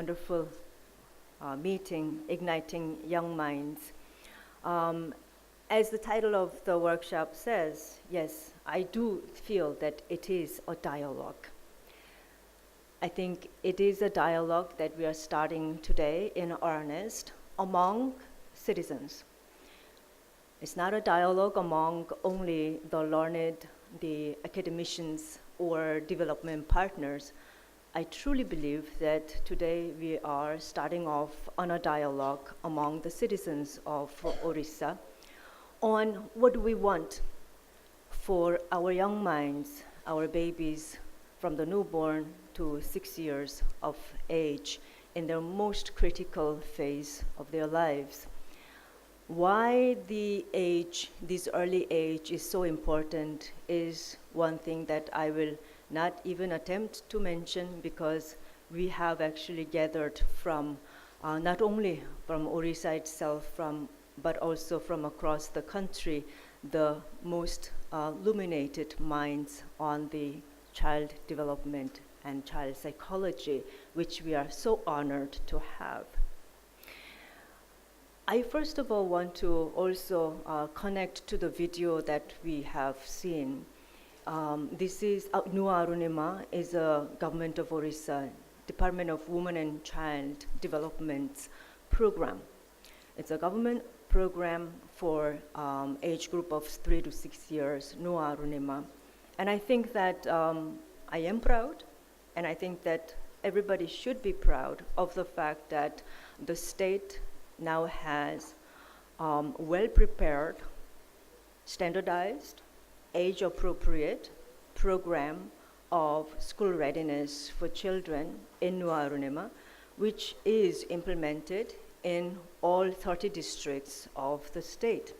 wonderful meeting, Igniting Young Minds. As the title of the workshop says, yes, I do feel that it is a dialogue. I think it is a dialogue that we are starting today in earnest among citizens. It's not a dialogue among only the learned, the academicians, or development partners. I truly believe that today we are starting off on a dialogue among the citizens of Odisha on what do we want for our young minds, our babies from the newborn to 6 years of age in their most critical phase of their lives. Why this early age is so important is one thing that I will not even attempt to mention, because we have actually gathered from not only from Odisha itself, but also from across the country, the most illuminated minds on the child development and child psychology, which we are so honored to have. I first of all want to also connect to the video that we have seen. This is Nua Arunima, is a Government of Odisha Department of Women and Child Development program. It's a government program for age group of 3 to 6 years, Nua Arunima. And I think that I am proud, and I think that everybody should be proud of the fact that the state now has well-prepared, standardized, age-appropriate program of school readiness for children in Nua Arunima, which is implemented in all 30 districts of the state.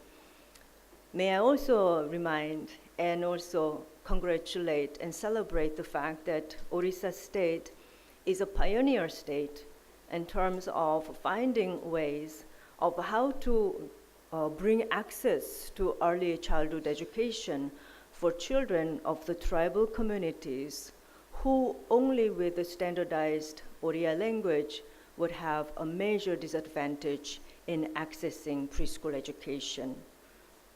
May I also remind and also congratulate and celebrate the fact that Odisha state is a pioneer state in terms of finding ways of how to bring access to early childhood education for children of the tribal communities who only with the standardized Odia language would have a major disadvantage in accessing preschool education.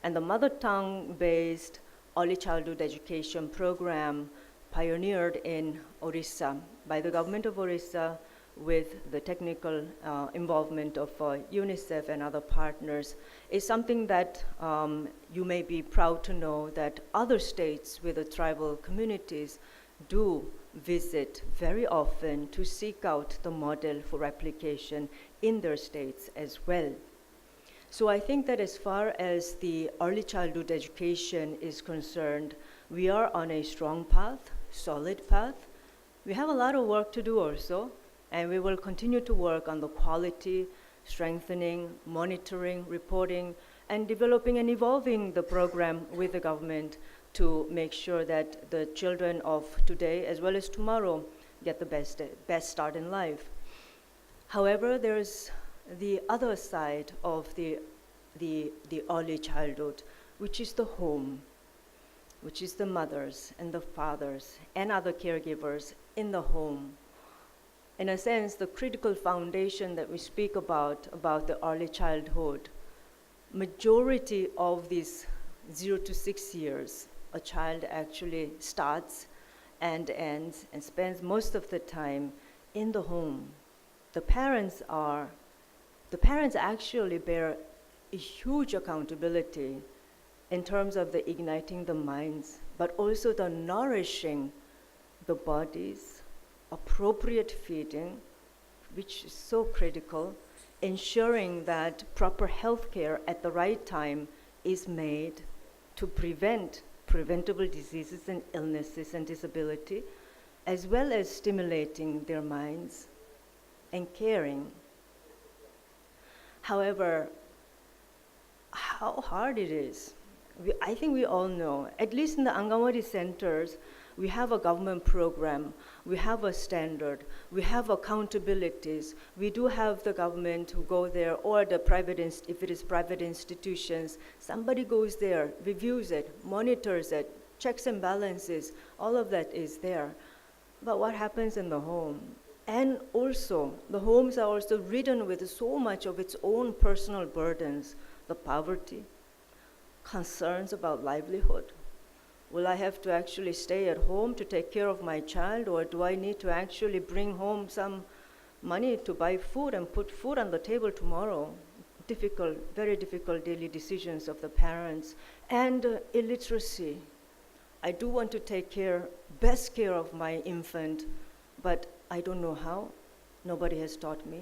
And the mother tongue-based early childhood education program pioneered in Odisha by the government of Odisha with the technical involvement of UNICEF and other partners is something that you may be proud to know that other states with the tribal communities do visit very often to seek out the model for replication in their states as well. So I think that as far as the early childhood education is concerned, we are on a strong path, solid path. We have a lot of work to do also, and we will continue to work on the quality, strengthening, monitoring, reporting, and developing and evolving the program with the government to make sure that the children of today as well as tomorrow get the best start in life. However, there's the other side of the early childhood, which is the home, which is the mothers and the fathers and other caregivers in the home. In a sense, the critical foundation that we speak about the early childhood, majority of these 0 to 6 years, a child actually starts and ends and spends most of the time in the home. The parents actually bear a huge accountability in terms of the igniting the minds, but also the nourishing the bodies, appropriate feeding, which is so critical, ensuring that proper health care at the right time is made to prevent preventable diseases and illnesses and disability, as well as stimulating their minds and caring. However, how hard it is, I think we all know, at least in the Anganwadi centers, we have a government program, we have a standard, we have accountabilities, we do have the government who go there, or the if it is private institutions, somebody goes there, reviews it, monitors it, checks and balances, all of that is there. But what happens in the home? And also, the homes are also ridden with so much of its own personal burdens, the poverty, concerns about livelihood. Will I have to actually stay at home to take care of my child, or do I need to actually bring home some money to buy food and put food on the table tomorrow? Difficult, very difficult daily decisions of the parents. And illiteracy. I do want to take best care of my infant, but I don't know how. Nobody has taught me.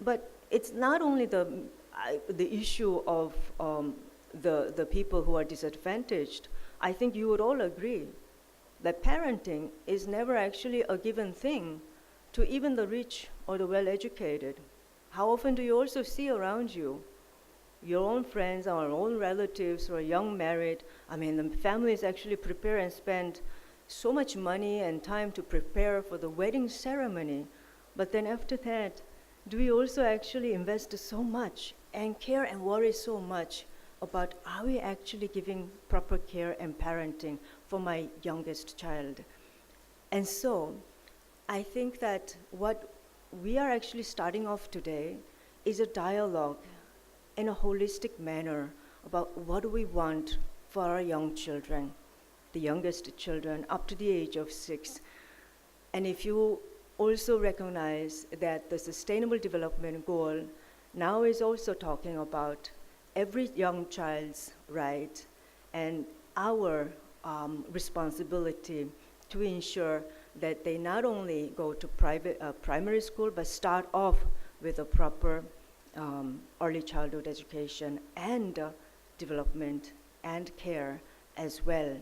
But it's not only the issue of the people who are disadvantaged. I think you would all agree that parenting is never actually a given thing to even the rich or the well-educated. How often do you also see around you your own friends or own relatives who are young married? I mean, the families actually prepare and spend so much money and time to prepare for the wedding ceremony. But then after that, do we also actually invest so much and care and worry so much about, are we actually giving proper care and parenting for my youngest child? And so I think that what we are actually starting off today is a dialogue in a holistic manner about what do we want for our young children, the youngest children up to the age of 6. And if you also recognize that the Sustainable Development Goal now is also talking about every young child's right and our responsibility to ensure that they not only go to primary school, but start off with a proper early childhood education and development and care as well.